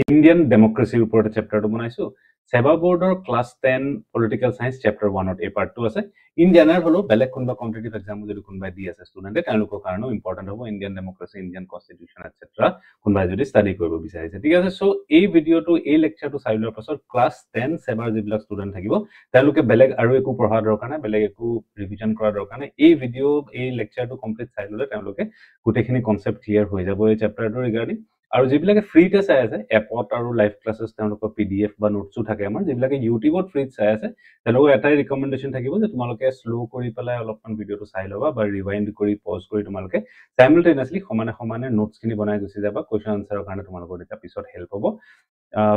Indian ডেমক্ৰেচিৰ ওপৰত চেপ্টাৰটো বনাইছো সেবা বোৰ্ডৰ ক্লাছ 10 পলিটিকেল সায়েন্স চেপ্টাৰ 1ত এই পাৰ্টটো আছে ইণ্ডিয়ানৰ হলো বেলেগ কোনবা কম্পিটিটিভ এক্সাম যদি কোনবাই দি আছে ষ্টুডেন্টে তেওঁলোকৰ কাৰণেও ইম্পৰ্টেন্ট হ'ব ইণ্ডিয়ান ডেমক্ৰেচি ইণ্ডিয়ান কনষ্টিটিউচন এটসেট্ৰা কোনবাই যদি ষ্টাডি কৰিব বিচাৰিছে ঠিক আছে সো এই ভিডিওটো এই লেকচাৰটো চাই লোৱাৰ পাছত ক্লাছ 10 সেবাৰ যিবিলাক ষ্টুডেন্ট থাকিব তেওঁলোকে বেলেগ আৰু একো পঢ়া দৰকাৰ নাই বেলেগ একো ৰিভিজন কৰা দৰকাৰ নাই এই ভিডিও এই লেকচাৰটো কমপ্লিট চাই ললে তেওঁলোকে গোটেইখিনি কনসেপ্ট ক্লিয়াৰ হৈ যাব এই চেপ্টাৰটো ৰিগাৰ্ডিং আৰু যিবিলাকে ফ্ৰীতে চাই আছে এপত আৰু লাইভ ক্লাसेছ তেওঁলোকৰ পিডিএফ বা নোটছো থাকে আমাৰ যিবিলাকে ইউটিউবত ফ্ৰীত চাই আছে তেওঁলোকৰ এটাই ৰিকমেন্ডেশন থাকিব যে তোমালোকে স্লো কৰি পেলাই অলপমান ভিডিওটো চাই লবা বা ৰিৱাইন্ড কৰি পজ কৰি তোমালোকে সাইমultaneously সমানে সমানে নোটছখিনি বনাই গুছি যাবা কোৱেশ্চন আনসাৰৰ কাৰণে তোমালোকৰ এটা পিছত হেল্প হ'ব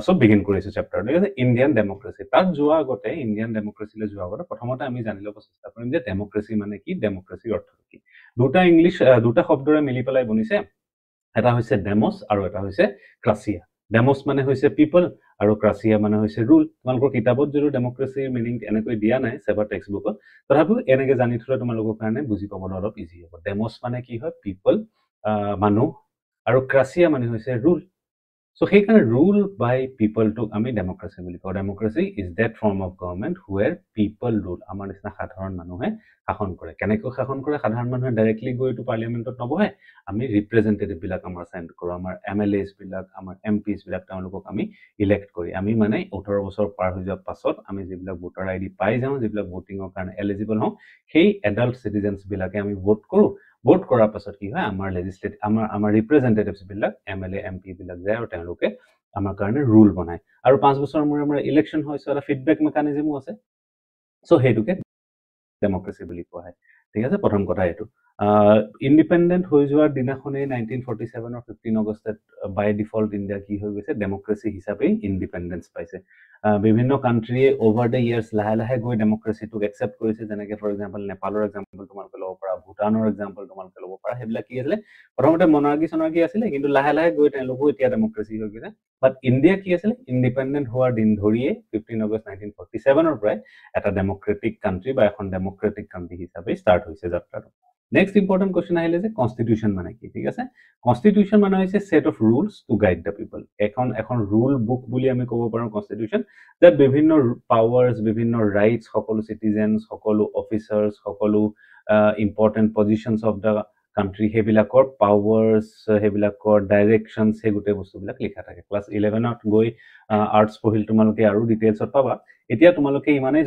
সো বিগিন কৰিছো চেপ্টাৰ ঠিক আছে ইণ্ডিয়ান ডেমক্ৰেসি তাত যোৱা আগতে ইণ্ডিয়ান ডেমক্ৰেসিলে যোৱা আগতে প্ৰথমতে আমি জানি ল'ব চেষ্টা কৰিম যে ডেমক্ৰেসি মানে কি ডেমক্ৰেসিৰ অৰ্থ কি দুটা ইংলিশ দুটা শব্দৰে মিলি পেলাই বনিছে এটা হৈছে ডেমোস আৰু এটা হৈছে ক্ৰাচিয়া ডেমোস মানে হৈছে পিপল আৰু ক্ৰাচিয়া মানে হৈছে ৰুল তোমালোকৰ কিতাপত যদি ডেমক্ৰেসিৰ মিনিং এনেকৈ দিয়া নাই সেবা টেক্সট বুকত তথাপিও এনেকৈ জানি থলে তোমালোকৰ কাৰণে বুজি পাবলৈ অলপ ইজি হ'ব ডেমোস মানে কি হয় পিপল মানুহ আৰু ক্ৰাচিয়া মানে হৈছে rule So, here rule by people to ami democracy বুলি কওঁ democracy is that form of government where people rule আমাৰ নিচিনা সাধাৰণ মানুহে শাসন কৰে কেনেকৈ শাসন কৰে সাধাৰণ মানুহে ডাইৰেক্টলি গৈ টু পাৰ্লিয়ামেন্টত নবহে আমি ৰিপ্ৰেজেন্টেটিভ বিলাক আমাৰ সেন্ড কৰো আমাৰ এমএলএস বিলাক আমাৰ এমপিস বিলাক তেওঁলোকক আমি ইলেক্ট কৰি আমি মানে 18 বছৰ পাৰ হৈ যোৱাৰ পাছত আমি যিবিলাক ভোটাৰ আইডি পাই যাওঁ যিবিলাক ভোটিংৰ কাৰণে এলিজিবল হওঁ সেই এডাল্ট সিটিজেন্স বিলাকে আমি ভোট কৰো ভোট কৰাৰ পাছত কি হয় আমাৰ লেজিসলেটিভ আমাৰ ৰিপ্ৰেজেন্টেটিভস বিলাক এমএলএ এমপি বিলাক যায় আৰু তেওঁলোকে আমাৰ কাৰণে ৰুল বনায় আৰু 5 বছৰৰ মূৰে ইলেকশন হয় সো এটা ফিডব্যাক মেকানিজমো আছে সো হেতুকে ডেমক্ৰেসি বুলি কোৱা হয় ঠিক আছে প্ৰথম কথা এটো ইন্ডিপেন্ডেন্ট হৈ যোৱাৰ দিনাখনে 1947 অৰ 15 আগষ্টত বাই ডিফল্ট ইন্ডিয়া কি হৈ গৈছে ডেমক্ৰেসি হিচাপে ইন্ডিপেন্ডেন্স পাইছে বিভিন্ন কান্ট্ৰিয়ে ওভাৰ দ্য ইয়াৰ্স লাহে লাহে গৈ ডেমক্ৰেসিটোক একসেপ্ট কৰিছে যেনেকৈ ফৰ এক্সাম্পল নেপালৰ এক্সাম্পল তোমালোকে ল'ব পাৰা ভুটানৰ এক্সাম্পল তোমালোকে ল'ব পাৰা হেবিলাক কি আছিল প্ৰথমতে মনাৰ্কি আছিল কিন্তু লাহে লাহে গৈ তেওঁলোকো এতিয়া ডেমক্ৰেসি হৈ গৈছে বাট ইন্ডিয়া কি আছিল ইন্ডিপেন্ডেন্ট হোৱাৰ দিন ধৰিয়ে 15 আগষ্ট 1947 অৰ পৰাই এটা ডেমক্ৰেটিক কান্ট্ৰি বা এখন ডেমক্ৰেটিক কান্ট্ৰি হিচাপে স্টাৰ্ট হৈছে যাত্ৰাটো নেক্সট ইম্পৰ্টেন্ট কোৱেশ্চন আহিলে যে কনস্টিটিউশন মানে কি ঠিক আছে কনস্টিটিউশন মানে হৈছে set of rules to guide the people এখন ৰুল বুক বুলি আমি ক'ব পাৰো কনস্টিটিউশন that বিভিন্ন পাৱাৰ্স বিভিন্ন ৰাইটস সকলো সিটিজেনস সকলো অফিচাৰ্স সকলো important positions of the country হেবিলাকৰ পাৱাৰ্স হেবিলাকৰ ডাইৰেকশনস হে গুটে বস্তুবিলাক লিখা থাকে ক্লাস 11ত গৈ আৰ্টস পঢ়িল তোমালোকে আৰু ডিটেইলছত পাবা এতিয়া তোমালোকে ইমানেই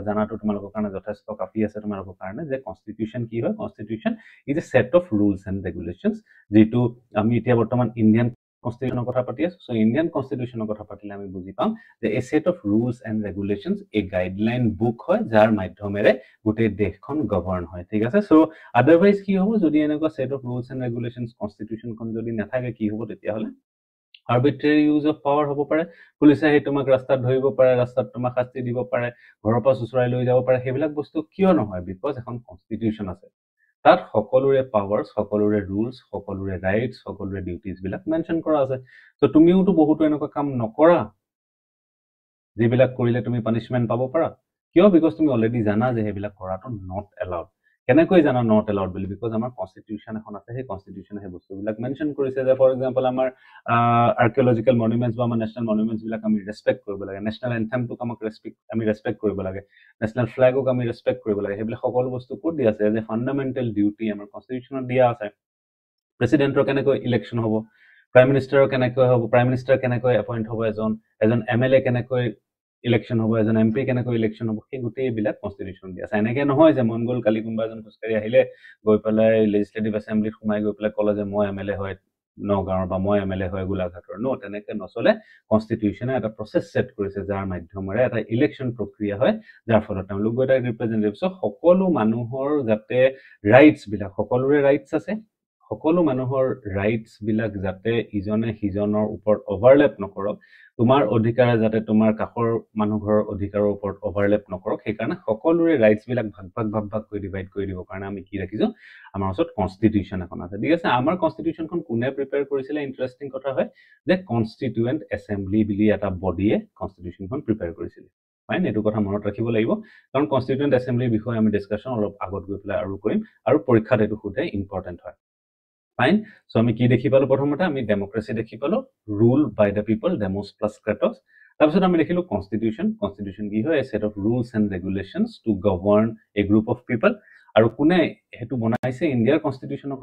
জানাটো তোমালোকৰ কাৰণে যথেষ্ট কাফি আছে তোমালোকৰ কাৰণে যে কনস্টিটিউশন কি হয় constitution is a set of rules and regulations যেটো আমি এতিয়া বৰ্তমান ইণ্ডিয়ান কনস্টিটিউশনৰ কথা পাতি আছো সো ইণ্ডিয়ান কনস্টিটিউশনৰ কথা পাতিলে আমি বুজি পাম যে a set of rules and regulations a guideline book হয় যাৰ মাধ্যমেৰে গোটেই দেশখন গভৰ্ণ হয় ঠিক আছে সো আদাৰৱাইজ কি হ'ব যদি এনেকুৱা সেট অফ ৰুলস এণ্ড ৰেগুলেশনস কনস্টিটিউশনখন যদি নাথাকে কি হ'ব তেতিয়া হলে আৰ্বিট্ৰাৰী ইউজ অফ পাৱাৰ হ'ব পাৰে পুলিচে হে তোমাক ৰাস্তাত ধৰিব পাৰে ৰাস্তাত তোমাক শাস্তি দিব পাৰে ঘৰৰ পৰা সুচৰাই লৈ যাব পাৰে হেবিলাক বস্তু কিয় নহয় বিকজ এখন কনস্টিটিউশন আছে তাত সকলোৰে পাৱাৰ্স সকলোৰে ৰুলস সকলোৰে ৰাইটস সকলোৰে ডিউটিজ বিলাক মেনশন কৰা আছে সো তুমিওটো বহুত এনেকুৱা কাম নকৰা যিবিলাক কৰিলে তুমি পানিশমেন্ট পাব পাৰা কিয় বিকজ তুমি অলৰেডি জানা যে হেবিলাক কৰাটো নট এলাউড কেনেকৈ জানা নট এলাউড বুলি বিকজ আমাৰ কনস্টিটিউশন এখন আছে সেই কনস্টিটিউশনে হে বস্তুবিলাক মেনশন কৰিছে যে ফৰ এক্সাম্পল আমাৰ আৰ্কিঅলজিক্যাল মনুমেন্টস বা নেশনাল মনুমেন্টস বিলাক আমি ৰেসপেক্ট কৰিব লাগে নেশনাল এন্থেমটোক আমি ৰেসপেক্ট কৰিব লাগে নেশনাল ফ্ল্যাগক আমি ৰেসপেক্ট কৰিব লাগে হেবিলাক সকলো বস্তু ক'ত দিয়া আছে যে ফান্ডামেন্টাল ডিউটি আমাৰ কনস্টিটিউশনত দিয়া আছে প্ৰেসিডেন্টৰ কেনেকৈ ইলেকশন হ'ব প্ৰাইম মিনিষ্টাৰৰ কেনেকৈ হ'ব প্ৰাইম মিনিষ্টাৰ কেনেকৈ এপইন্ট হ'ব এজন এমএলএ কেনেকৈ ইলেকশন হ'ব এজন এমপি কেনেকৈ ইলেকশন হ'ব সেই গুটেই বিলাক কনস্টিটিউশন দিয়া আছে এনেকৈ নহয় যে মন গল কালি কোনবা এজন খুচকাৰি আহিলে গৈ পেলাই লেজিসলেটিভ এসেম্বলিত সোমাই গৈ পেলাই কলে যে মই এমএলএ হয় নগাঁৱৰ বা মই এমএলএ হয় গোলাঘাটৰ নো তেনেকৈ নচলে কনস্টিটিউশনে এটা প্ৰসেস সেট কৰিছে যাৰ মাধ্যমেৰে এটা ইলেকশন প্ৰক্ৰিয়া হয় যাৰ ফলত তেওঁলোক গৈ এটা ৰিপ্ৰেজেন্টেটিভ সকলো মানুহৰ যাতে ৰাইটস বিলাক সকলোৰে ৰাইটস আছে সকলো মানুহৰ ৰাইটস বিলাক যাতে ইজনে হিজনৰ ওপৰত ওভাৰলেপ নকৰক তোমাৰ অধিকাৰ যাতে তোমাৰ কাখৰ মানুহৰ অধিকাৰৰ ওপৰত ওভাৰলেপ নকৰক সেই কাৰণে সকলোৰে ৰাইটস বিলাক ভাগ কৰি ডিভাইড কৰি দিব কাৰণে আমি কি ৰাখিছো আমাৰ ওচৰত কনস্টিটিউশন এখন আছে ঠিক আছে আমাৰ কনস্টিটিউশনখন কোনে প্ৰিপেয়াৰ কৰিছিলে ইন্টাৰেষ্টিং কথা হয় যে কনস্টিটিউয়েন্ট এসেম্বলি বুলি এটা বডিয়ে কনস্টিটিউশনখন প্ৰিপেয়াৰ কৰিছিল ফাইন এটো কথা মনত ৰাখিব লাগিব কাৰণ কনস্টিটিউয়েন্ট এসেম্বলিৰ বিষয়ে আমি ডিসকাশন অলপ আগত গৈ পেলাই আৰু কৰিম আৰু পৰীক্ষাত এটো খুদে ইম্পৰ্টেন্ট হয় ফাইন সো আমি কি দেখি পালো প্ৰথমতে আমি ডেমোক্ৰেসি দেখি পালো rule by the people demos plus kratos তাৰপিছত আমি দেখিলো কনস্টিটিউশন কি হয় a set of rules and regulations to govern a group of people আৰু কোনে হেতু বনাইছে ইণ্ডিয়াৰ কনস্টিটিউশনৰ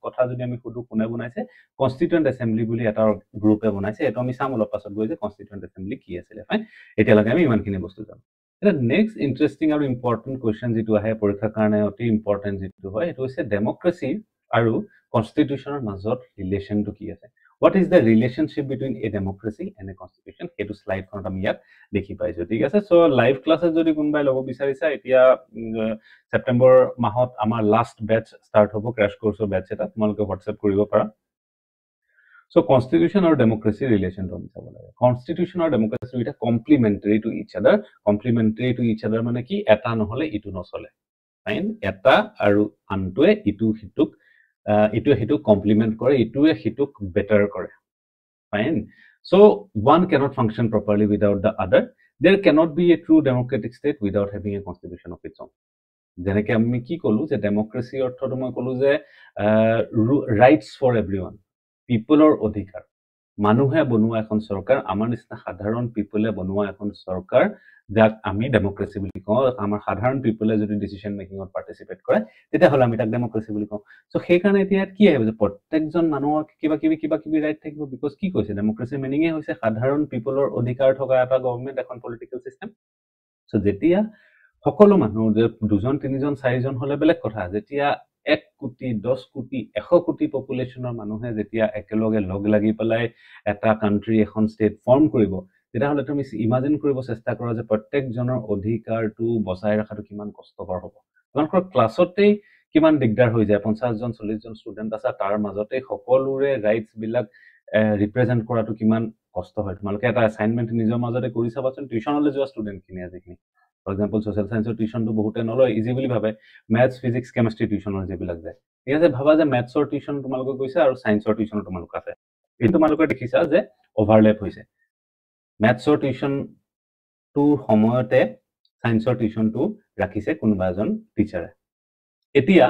কথা যদি আমি সুধো কোনে বনাইছে কনস্টিটিউয়েন্ট এসেম্বলি বুলি এটা গ্ৰুপে বনাইছে এটো আমি চাম অলপ পাছত গৈ যে কনস্টিটিউয়েন্ট এসেম্বলি কি আছিল ফাইন এতিয়া লাগে আমি ইমানখিনি বস্তু জানো এটা নেক্সট ইন্টারেস্টিং আৰু ইম্পৰ্টেন্ট কোৱেশ্চন যেটো আহে পৰীক্ষাৰ কাৰণে অতি ইম্পৰ্টেন্ট যেটো হয় এটো হৈছে ডেমোক্ৰেসি আৰু কনস্টিটিউশনৰ মাজত ৰিলেশনটো কি আছে what is the relationship between a democracy and a constitution হেতু স্লাইড খনত আমি ইয়াত দেখি পাইছো ঠিক আছে সো লাইভ ক্লাসে যদি কোনবাই লব বিচাৰিছা এতিয়া সেপ্টেম্বৰ মাহত আমাৰ লাষ্ট ব্যাচ স্টাৰ্ট হ'ব ক্ৰ্যাশ কোৰ্সৰ ব্যাচ এটা তোমালোকে WhatsApp কৰিব পাৰা সো কনস্টিটিউশন আৰু ডেমোক্ৰেসি ৰিলেশনটো আমি চাব লাগে কনস্টিটিউশন আৰু ডেমোক্ৰেসি এটা কমপ্লিমেন্টাৰী টু ইচ আদাৰ মানে কি এটা নহলে ইটো নচলে ফাইন এটা আৰু আনটোৱে ইটো হিতুক ইটোৱে হিতুক কমপ্লিমেন্ট কৰে ইটোৱে হিতুক বেটাৰ কৰে fine so one cannot function properly without the other there cannot be a true democratic state without having a constitution of its own যেনেকে আমি কি কলো যে ডেমোক্ৰেসি অৰ্থটো মই কলো যে ৰাইটস ফৰ এভৰিওয়ান পিপলৰ অধিকাৰ মানুহে বনোৱা এখন চৰকাৰ আমাৰ নিচিনা সাধাৰণ পিপলে বনোৱা এখন চৰকাৰ যাক আমি ডেমোক্ৰেসি বুলি কওঁ আমাৰ সাধাৰণ পিপলে যদি ডিসিশন মেকিংত পাৰ্টিসিপেট কৰে তেতিয়া হলে আমি তাক ডেমোক্ৰেসি বুলি কওঁ সো সেই কাৰণে এতিয়া কি আহিব যে প্ৰত্যেকজন মানুহৰ কিবা কিবি ৰাইট থাকিব বিকজ কি কৈছে ডেমোক্ৰেসি মিনিং হৈছে সাধাৰণ পিপলৰ অধিকাৰ থকা এটা গভৰ্নমেন্ট এখন পলিটিক্যাল সিস্টেম সো যেতিয়া সকলো মানুহ যে দুজন তিনিজন চাৰিজন হলে বেলেগ কথা যেতিয়া 1 কোটি 10 কোটি 100 কোটি পপুলেশনৰ মানুহে যেতিয়া একেলগে লগ লাগি পেলাই এটা কান্ট্ৰি এখন ষ্টেট ফৰ্ম কৰিব তেতিয়া হলে তুমি ইমাজিন কৰিব চেষ্টা কৰা যে প্ৰত্যেকজনৰ অধিকাৰটো বচাই ৰাখাটো কিমান কষ্টকৰ হ'ব তোমালোকৰ ক্লাছতেই কিমান দিগদাৰ হৈ যায় 50 জন 40 জন ষ্টুডেন্ট আছে তাৰ মাজতে সকলোৰে ৰাইটস বিলাক ৰিপ্ৰেজেন্ট কৰাটো কিমান কষ্ট হয় তোমালোকে এটা অ্যাসাইনমেন্ট নিজৰ মাজতে কৰি চাবাচোন টিউচনলৈ যোৱা ষ্টুডেন্ট খিনি আজিখিনি For example, social science tuition to বহুতে নলয় ইজি বুলি ভাবে maths physics chemistry tuition যে বিলাক যায় ঠিক আছে ভাবা যে maths ৰ tuition তোমালোকে কৈছে আৰু science ৰ tuition তোমালোক আছে এই তোমালোকে দেখিছা যে ওভাৰল্যাপ হৈছে maths ৰ tuition টু সময়তে science ৰ tuition টু ৰাখিছে কোনোবা এজন টিচাৰে এতিয়া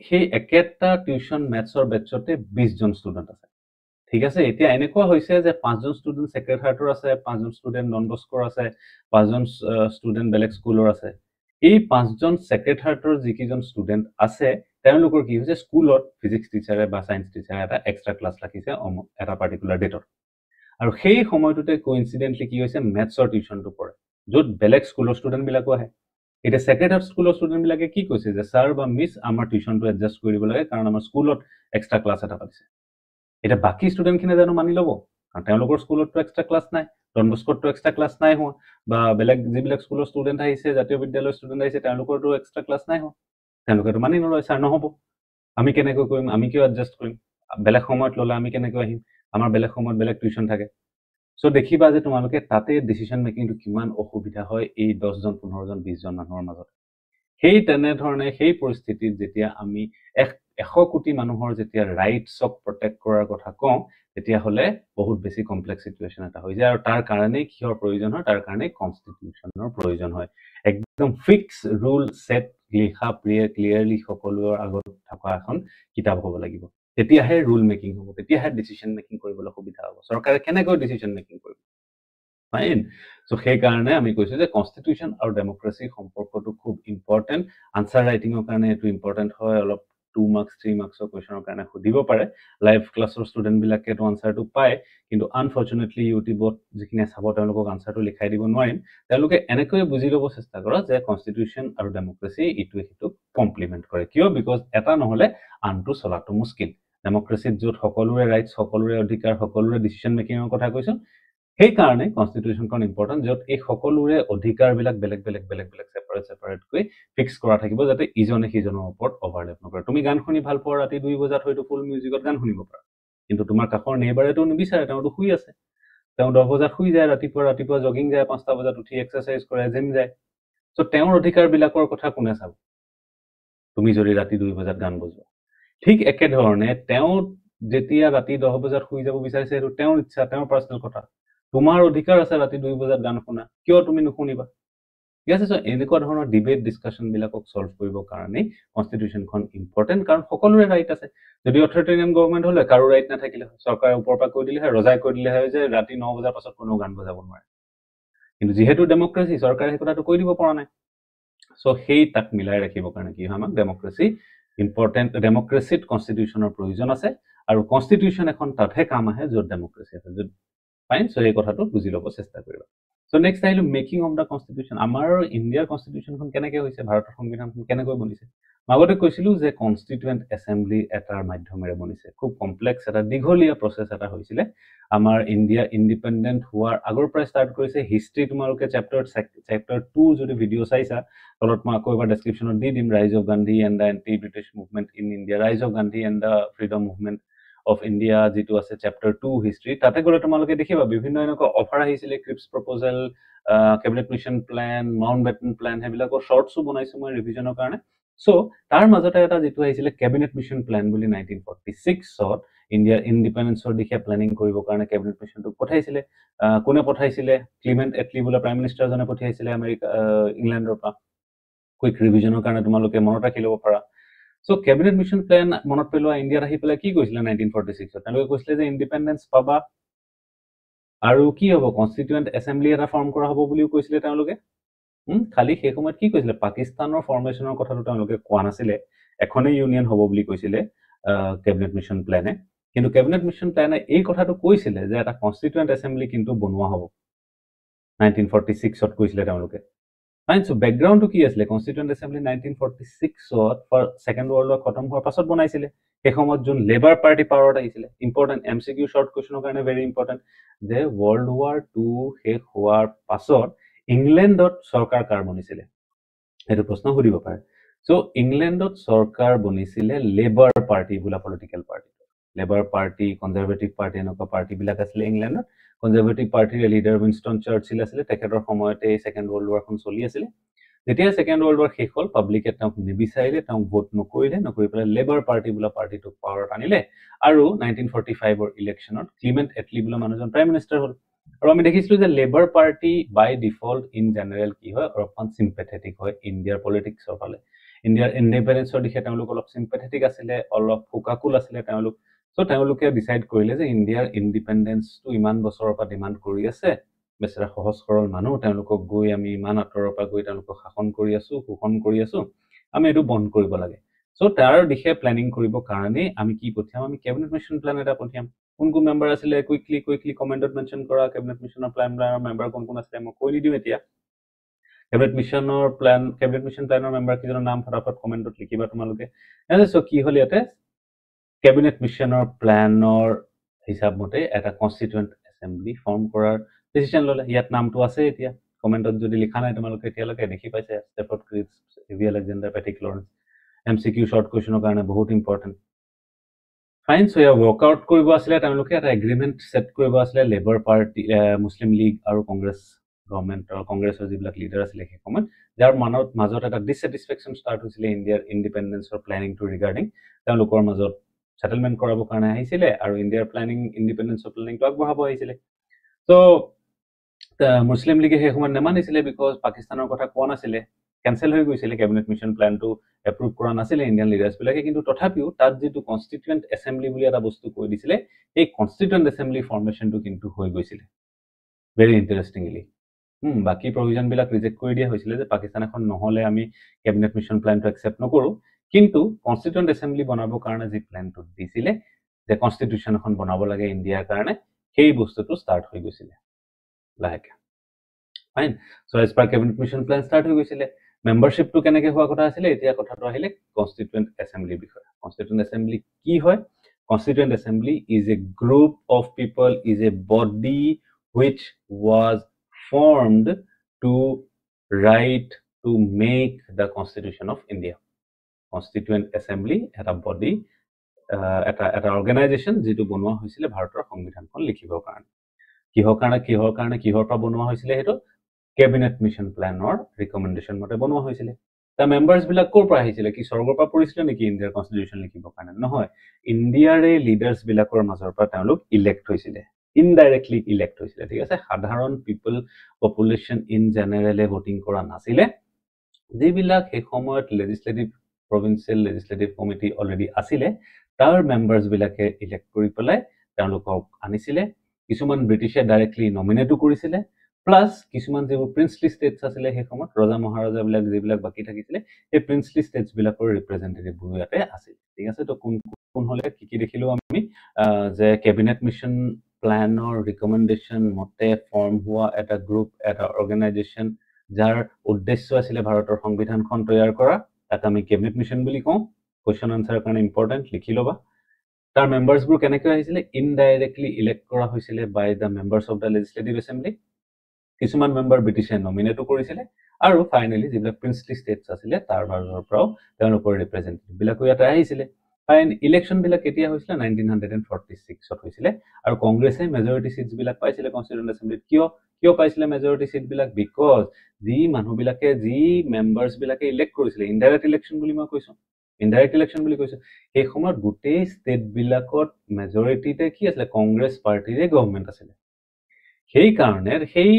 সেই একেটা টিউশন maths ৰ বেচতে 20 জন ষ্টুডেন্ট আছে ঠিক আছে এতিয়া এনেকুৱা হৈছে যে 5 জন ষ্টুডেন্ট সেক্ৰেটাৰী হাৰ্টৰ আছে 5 জন ষ্টুডেন্ট নন বস্কৰ আছে 5 জন ষ্টুডেন্ট বেলেগ স্কুলৰ আছে এই 5 জন সেক্ৰেটাৰী হাৰ্টৰ যিকিজন ষ্টুডেন্ট আছে তেওঁলোকৰ কি হৈছে স্কুলত ফিজিক্স টিচাৰে বা সায়েন্স টিচাৰে এটা এক্সট্ৰা ক্লাছ ৰাখিছে এটা পাৰ্টিকুলাৰ ডেটত আৰু সেই সময়টোতে কোইনসিডেন্টলি কি হৈছে ম্যাথছৰ টিউশনটো পৰে য'ত বেলেগ স্কুলৰ ষ্টুডেন্ট বিলাকো আহে এটা সেক্ৰেটাৰী স্কুলৰ ষ্টুডেন্ট বিলাকে কি কৈছে যে স্যাৰ বা মিস আমাৰ টিউশনটো এডজাস্ট কৰি দিব লাগে কাৰণ আমাৰ স্কুলত এক্সট্ৰা ক্লাছ এটা পাইছে এটা বাকি ষ্টুডেন্ট খিনি জানো মানি লব কাৰণ তেওঁলোকৰ স্কুলতটো এক্সট্ৰা ক্লাছ নাই ডন বস্কোটো এক্সট্ৰা ক্লাছ নাই হোৱা বা বেলেগ যিবিলাক স্কুলৰ ষ্টুডেন্ট আহিছে জাতীয় বিদ্যালয়ৰ ষ্টুডেন্ট আহিছে তেওঁলোকৰটো এক্সট্ৰা ক্লাছ নাই হোৱা তেওঁলোকেটো মানি নলয় স্যাৰ নহব আমি কেনেকৈ কৰিম আমি কিয় এডজাস্ট কৰিম বেলেগ সময়ত ললে আমি কেনেকৈ আহিম আমাৰ বেলেগ সময়ত বেলেগ টিউশন থাকে সো দেখিবা যে তোমালোকে তাতে ডিসিশন মেকিংটো কিমান অসুবিধা হয় এই 10 জন 15 জন 20 জন মানুহৰ মাজত সেই তেনে ধৰণে সেই পৰিস্থিতিত যেতিয়া আমি 100 কোটি মানুহৰ যেতিয়া ৰাইটছক প্ৰটেক্ট কৰাৰ কথা কওঁ তেতিয়া হলে বহুত বেছি কমপ্লেক্স সিচুৱেচন এটা হৈ যায় আৰু তাৰ কাৰণে কিহৰ প্ৰয়োজন হয় তাৰ কাৰণে কনস্টিটিউশনৰ প্ৰয়োজন হয় একদম ফিক্স ৰুল সেট লিখা ক্লিয়াৰলি সকলোৰ আগত থকা এখন কিতাপ হ'ব লাগিব তেতিয়াহে ৰুল মেকিং হ'ব তেতিয়াহে ডিসিশন মেকিং কৰিবলৈ সুবিধা হ'ব চৰকাৰে কেনেকৈ ডিসিশন মেকিং কৰিব ফাইন সো সেই কাৰণে আমি কৈছো যে কনস্টিটিউশন আৰু ডেমোক্ৰেসি সম্পৰ্কটো খুব ইম্পৰ্টেন্ট আনসাৰ ৰাইটিংৰ কাৰণে এটো ইম্পৰ্টেন্ট হয় অলপ 2 মাৰ্কস 3 মাৰ্কসৰ কোৱেশ্চনৰ কাৰণে খুদিব পাৰে লাইভ ক্লাছৰ ষ্টুডেন্ট বিলাকে তো আনসাৰটো পায় কিন্তু আনফৰচুনেটলি ইউটিউবত যিখিনি চাব তেওঁলোকক আনসাৰটো লিখাই দিব নোৱাৰিম তেওঁলোকে এনেকৈ বুজি ল'ব চেষ্টা কৰা যে কনস্টিটিউশন আৰু ডেমোক্ৰেসি ইটোৱে হিতুক কমপ্লিমেন্ট কৰে কিয় বিকজ এটা নহলে আনটো চলাটো মুস্কিল ডেমোক্ৰেসিত য'ত সকলোৰে ৰাইটস সকলোৰে অধিকাৰ সকলোৰে ডিসিশন মেকিংৰ কথা কৈছো সেই কাৰণে কনস্টিটিউশনখন ইম্পৰ্টেন্ট য'ত এই সকলোৰে অধিকাৰ বিলাক বেলেগ সেপাৰেট কৈ ফিক্স কৰা থাকিব যাতে ইজনে সিজনৰ ওপৰত ওভাৰল্যাপ নকৰে তুমি গান শুনি ভাল পোৱা ৰাতি 2 বজাত হয়তো ফুল মিউজিকত গান শুনিব পাৰা কিন্তু তোমাৰ কাষৰ নেবাৰেটো নিবিচাৰে তেওঁটো শুই আছে তেওঁ 10 বজাত শুই যায় ৰাতিপুৱা জগিং যায় 5টা বজাত উঠি এক্সাৰসাইজ কৰে জিম যায় সো তেওঁৰ অধিকাৰ বিলাকৰ কথা কোনে চাব তুমি যদি ৰাতি 2 বজাত গান বজোৱা ঠিক একে ধৰণে তেওঁ যেতিয়া ৰাতি 10 বজাত শুই যাব বিচাৰিছে এটো তেওঁৰ ইচ্ছা তেওঁৰ পাৰ্সোনাল কথা তোমাৰ অধিকাৰ আছে ৰাতি 2 বজাত গান শুনা কিয় তুমি নুশুনিবা ঠিক আছে। সো এনেকুৱা ধৰণৰ ডিবেট ডিছকাশ্যন বিলাকক সলভ কৰিবৰ কাৰণে কনষ্টিটিউশ্যনখন ইম্পৰ্টেণ্ট, কাৰণ সকলোৰে ৰাইট আছে। যদি অথৰিটেৰিয়ান গভৰ্ণমেণ্ট হ'লে কাৰো ৰাইট নাথাকিলে হয়, চৰকাৰে ওপৰৰ পৰা কৈ দিলে হয়, ৰজাই কৈ দিলে হয় যে ৰাতি 9 বজাৰ পাছত কোনো গান বজাব নোৱাৰে। কিন্তু যিহেতু ডেমক্ৰেচি, চৰকাৰে সেই কথাটো কৈ দিব পৰা নাই। সো সেই তাক মিলাই ৰাখিবৰ কাৰণে কি হয়, আমাক ডেমক্ৰেচি ইম্পৰ্টেণ্ট, ডেমক্ৰেচিত কনষ্টিটিউশ্যনৰ প্ৰয়োজন আছে, আৰু কনষ্টিটিউশ্যন এখন তাতহে কাম আহে য'ত ডেমক্ৰেচি আছে। য'ত ফাইন। সো এই কথাটো বুজি ল'ব চেষ্টা কৰিবা। সো নেক্সট আহিলো মেকিং অফ দ্য কনষ্টিটিউশ্যন। আমাৰ ইণ্ডিয়াৰ কনষ্টিটিউশ্যনখন কেনেকৈ হৈছে, ভাৰতৰ সংবিধানখন কেনেকৈ বনিছে। মই আগতে কৈছিলো যে কনষ্টিটুৱেণ্ট এছেম্বলি এটাৰ মাধ্যমেৰে বনিছে। খুব কমপ্লেক্স এটা দীঘলীয়া প্ৰচেছ এটা হৈছিলে। আমাৰ ইণ্ডিয়া ইণ্ডিপেণ্ডেণ্ট হোৱাৰ আগৰ পৰাই ষ্টাৰ্ট কৰিছে। হিষ্ট্ৰী তোমালোকে চেপ্টাৰ 2 যদি ভিডিঅ' চাইছা, তলত মই আকৌ এবাৰ ডেছক্ৰিপশ্যনত দি দিম, rise of Gandhi and the anti British movement in India, rise of Gandhi and the freedom movement of India, যিটো আছে চেপ্টাৰ 2 হিষ্ট্ৰী। তাতে গ'লে তোমালোকে দেখিবা বিভিন্ন এনেকুৱা অফাৰ আহিছিলে, Cripps proposal, cabinet mission plan, Mountbatten plan, সেইবিলাকৰ শ্বৰ্টছো বনাইছো মই ৰিভিজনৰ কাৰণে। সো তাৰ মাজতে এটা যিটো আহিছিলে কেবিনেট মিছন প্লেন বুলি 1946ত ইণ্ডিয়াৰ ইণ্ডিপেণ্ডেন্সৰ দিশে প্লেনিং কৰিবৰ কাৰণে কেবিনেট মিছনটোক পঠাইছিলে। কোনে পঠাইছিলে? ক্লিমেণ্ট এটলি বোলা প্ৰাইম মিনিষ্টাৰজনে পঠিয়াইছিলে ইংলেণ্ডৰ পৰা। কুইক ৰিভিজনৰ কাৰণে তোমালোকে মনত ৰাখি ল'ব পাৰা। সো কেবিনেট মিছন প্লেন মনত পেলোৱা, ইণ্ডিয়াত আহি পেলাই কি কৈছিলে 1946ত? তেওঁলোকে কৈছিলে যে ইণ্ডিপেণ্ডেন্স পাবা আৰু কি হ'ব, কনষ্টিটুৱেণ্ট এছেম্বলি এটা ফৰ্ম কৰা হ'ব বুলিও কৈছিলে তেওঁলোকে। খালি সেই সময়ত কি কৈছিলে, পাকিস্তানৰ ফৰ্মেশ্যনৰ কথাটো তেওঁলোকে কোৱা নাছিলে। এখনেই ইউনিয়ন হ'ব বুলি কৈছিলে কেবিনেট মিছন প্লেনে। কিন্তু কেবিনেট মিছন প্লেনে এই কথাটো কৈছিলে যে এটা কনষ্টিটুৱেণ্ট এছেম্বলি কিন্তু বনোৱা হ'ব। 1946ত কৈছিলে তেওঁলোকে। ফাইন। সো বেকগ্ৰাউণ্ডটো কি আছিলে? কনষ্টিটুৱেণ্ট এছেম্বলি 1946ত ছেকেণ্ড ৱৰ্ল্ড ৱাৰ খতম হোৱাৰ পাছত বনাইছিলে। সেই সময়ত যোন লেবাৰ পাৰ্টি পাৱাৰত আহিছিলে। ইম্পৰ্টেণ্ট MCQ শ্বৰ্ট কুৱেশ্যনৰ কাৰণে ভেৰি ইম্পৰ্টেণ্ট, যে ৱৰ্ল্ড ৱাৰ 2 শেষ হোৱাৰ পাছত ইংলেণ্ডত চৰকাৰ কাৰ বনিছিলে? সেইটো প্ৰশ্ন সুধিব পাৰে। সো ইংলেণ্ডত চৰকাৰ বনিছিলে লেবাৰ পাৰ্টি বোলা political party. Labour party, conservative party, এনেকুৱা পাৰ্টিবিলাক আছিলে ইংলেণ্ডত। কনজাৰভেটিভ পাৰ্টিৰ লিডাৰ উইনষ্টন চাৰ্চিল আছিলে। তেখেতৰ সময়তে ছেকেণ্ড ৱৰ্ল্ড ৱাৰখন চলি আছিলে। যেতিয়া ছেকেণ্ড ৱৰ্ল্ড ৱাৰ শেষ হ'ল, পাব্লিকে তেওঁক নিবিচাৰিলে, তেওঁক ভোট নকৰি পেলাই লেবাৰ পাৰ্টি বোলা পাৰ্টিটোক পাৱাৰত আনিলে, আৰু 1945ৰ ইলেকশ্যনত ক্লিমেণ্ট এটলি বোলা মানুহজন প্ৰাইম মিনিষ্টাৰ হ'ল। আৰু আমি দেখিছিলো যে labour party by default in general কি হয়, অলপমান চিম্পেথেটিক হয় ইণ্ডিয়াৰ পলিটিক্সৰ ফালে। ইণ্ডিয়াৰ ইণ্ডিপেণ্ডেন্সৰ দিশে তেওঁলোক অলপ চিম্পেথেটিক আছিলে, অলপ ফোকাকুল আছিলে তেওঁলোক। সো তেওঁলোকে ডিচাইড কৰিলে যে ইণ্ডিয়াৰ ইণ্ডিপেণ্ডেন্সটো ইমান বছৰৰ পৰা ডিমাণ্ড কৰি আছে, বেচেৰা সহজ সৰল মানুহ, তেওঁলোকক গৈ আমি ইমান আঁতৰৰ পৰা গৈ তেওঁলোকক শাসন কৰি আছো, শোষণ কৰি আছো, আমি এইটো বন্ধ কৰিব লাগে। সো তাৰ দিশে প্লেনিং কৰিবৰ কাৰণে আমি কি পঠিয়াম? আমি কেবিনেট মিছন প্লেন এটা পঠিয়াম। কোন কোন মেম্বাৰ আছিলে কুইকলি কমেণ্টত মেনশ্যন কৰা। কেবিনেট মিছনৰ প্লেনৰ মেম্বাৰ কোন কোন আছিলে মই কৈ নিদিওঁ এতিয়া। কেবিনেট মিছন প্লেনৰ মেম্বাৰ কেইজনৰ নাম ফটাফট কমেণ্টত লিখিবা তোমালোকে। সো কি হ'ল, ইয়াতে কেবিনেট মিছনৰ প্লেনৰ হিচাপ মতে এটা কনষ্টিটুৱেণ্ট এছেম্বলি ফৰ্ম কৰাৰ ডিচিশ্যন ল'লে। ইয়াত নামটো আছে, এতিয়া কমেণ্টত যদি লিখা নাই তোমালোকে এতিয়ালৈকে দেখি পাইছে। Stafford Cripps, AV Alexander, Patrick Lawrence. MCQ short কুৱেশ্যনৰ কাৰণে বহুত ইম্পৰ্টেণ্ট। ফাইন। সো ইয়াৰ ৱৰ্কআউট কৰিব আছিলে, তেওঁলোকে এটা এগ্ৰিমেণ্ট ছেট কৰিব আছিলে লেবাৰ পাৰ্টি, মুছলিম লীগ আৰু কংগ্ৰেছ গভৰ্ণমেণ্টৰ, কংগ্ৰেছৰ যিবিলাক লিডাৰ আছিলে সেই সময়ত, যাৰ মাজত এটা ডিছছেটিছফেকশ্যন ষ্টাৰ্ট হৈছিলে ইণ্ডিয়াৰ ইণ্ডিপেণ্ডেন্সৰ প্লেনিংটো ৰিগাৰ্ডিং। তেওঁলোকৰ মাজত ছেটেলমেণ্ট কৰাবৰ কাৰণে আহিছিলে, আৰু ইণ্ডিয়াৰ ইণ্ডিপেণ্ডেন্সৰ প্লেনিংটো আগবঢ়াব আহিছিলে। সো মুছলিম লীগে সেই সময়ত নেমানিছিলে, বিকজ পাকিস্তানৰ কথা কোৱা নাছিলে, কেঞ্চেল হৈ গৈছিলে। কেবিনেট মিছন প্লেনটো এপ্ৰুভ কৰা নাছিলে ইণ্ডিয়ান লিডাৰ্ছবিলাকে। কিন্তু তথাপিও তাত যিটো কনষ্টিটুৱেণ্ট এছেম্বলি বুলি এটা বস্তু কৈ দিছিলে, এই কনষ্টিটুৱেণ্ট এছেম্বলি ফৰ্মেশ্যনটো কিন্তু হৈ গৈছিলে ভেৰি ইণ্টাৰেষ্টিংলি। বাকী প্ৰভিজনবিলাক ৰিজেক্ট কৰি দিয়া হৈছিলে, যে পাকিস্তান এখন নহ'লে আমি কেবিনেট মিছন প্লেনটো একচেপ্ট নকৰোঁ। কিন্তু কনষ্টিটুৱেণ্ট এছেম্বলি বনাবৰ কাৰণে যি প্লেনটো দিছিলে, যে কনষ্টিটিউশ্যন এখন বনাব লাগে ইণ্ডিয়াৰ কাৰণে, সেই বস্তুটো ষ্টাৰ্ট হৈ গৈছিলে লাহেকে। Fine. So as per cabinet mission plan start হৈ গৈছিলে। মেম্বাৰশ্বিপটো কেনেকৈ হোৱা কথা আছিলে, এতিয়া কথাটো আহিলে কনষ্টিটুৱেণ্ট এছেম্বলিৰ বিষয়ে। কনষ্টিটুৱেণ্ট এছেম্বলি কি হয়? Constituent Assembly is a group of people, is a body which was formed to write, to make the Constitution of India. Constituent Assembly এটা body, এটা organization যিটো বনোৱা হৈছিলে ভাৰতৰ সংবিধানখন লিখিবৰ কাৰণে। কিহৰ পৰা বনোৱা হৈছিলে? সেইটো কেবিনেট মিছন প্লেনৰ ৰিকমেণ্ডেশ্যন মতে বনোৱা হৈছিলে। তাৰ মেম্বাৰ্ছবিলাক ক'ৰ পৰা আহিছিলে? কি স্বৰ্গৰ পৰা পৰিছিলে নেকি ইণ্ডিয়াৰ কনষ্টিটিউশ্যন লিখিবৰ কাৰণে? নহয়, ইণ্ডিয়াৰে লিডাৰ্ছবিলাকৰ মাজৰ পৰা তেওঁলোক ইলেক্ট হৈছিলে। ইনডাইৰেক্টলি ইলেক্ট হৈছিলে ঠিক আছে সাধাৰণ পিপল পপুলেশ্যন ইন জেনেৰেলে ভোটিং কৰা নাছিলে যিবিলাক সেই সময়ত legislative provincial legislative committee already আছিলে তাৰ মেম্বাৰ্স বিলাকে ইলেক্ট কৰি পেলাই তেওঁলোকক আনিছিলে কিছুমান ব্ৰিটিছে ডাইৰেক্টলি নমিনেটো কৰিছিলে প্লাস কিছুমান যিবোৰ প্ৰিন্সলি ষ্টেটছ আছিলে সেই সময়ত ৰজা মহাৰাজা বিলাক যিবিলাক বাকি থাকিছিলে এই প্ৰিন্সলি ষ্টেটছ বিলাকৰ ৰিপ্ৰেজেন্টেটিভ বোৰ ইয়াতে আছিল ঠিক আছে তো কোন কোন হলে কি দেখিলো আমি যে ক্যাবিনেট মিশন প্ল্যানৰ ৰিকমেন্ডেশন মতে ফৰ্ম হোৱা এটা গ্ৰুপ এটা অৰ্গানাইজেশন যাৰ উদ্দেশ্য আছিল ভাৰতৰ সংবিধানখন তৈয়াৰ কৰা তাক আমি ক্যাবিনেট মিশন বুলি কওঁ কোৱেশ্চন আনসাৰৰ কাৰণে ইম্পৰ্টেন্ট লিখি লবা তাৰ মেম্বাৰ্স বোৰ কেনেকৈ আহিছিলে ইনডাইৰেক্টলি ইলেক্ট কৰা হৈছিলে by the members of the legislative assembly কিছুমান মেম্বাৰ ব্ৰিটিছে নমিনেটো কৰিছিলে আৰু ফাইনালি যিবিলাক প্ৰিন্সলি ষ্টেটছ আছিলে তাৰ মাজৰ পৰাও তেওঁলোকৰ ৰিপ্ৰেজেন্টেটিভ বিলাক ইয়াতে আহিছিলে ফাইন ইলেকশন বিলাক কেতিয়া হৈছিল 1946 ত হৈছিলে আৰু কংগ্ৰেছে মেজৰিটি সিটস বিলাক পাইছিলে কনস্টিটিউয়েন্ট এছেম্বলিত কিয় পাইছিলে মেজৰিটি সিট বিলাক বিকজ যি মানুহ বিলাকে যি মেম্বাৰ্স বিলাকে ইলেক্ট কৰিছিলে ইনডাইৰেক্ট ইলেকশন বুলি মই কৈছো ইনডাইৰেক্ট ইলেকশন বুলি কৈছো এই সময়ত গোটেই ষ্টেট বিলাকত মেজৰিটিতে কি আছিল কংগ্ৰেছ পাৰ্টিৰে গভৰ্ণমেন্ট আছিল সেই কাৰণে সেই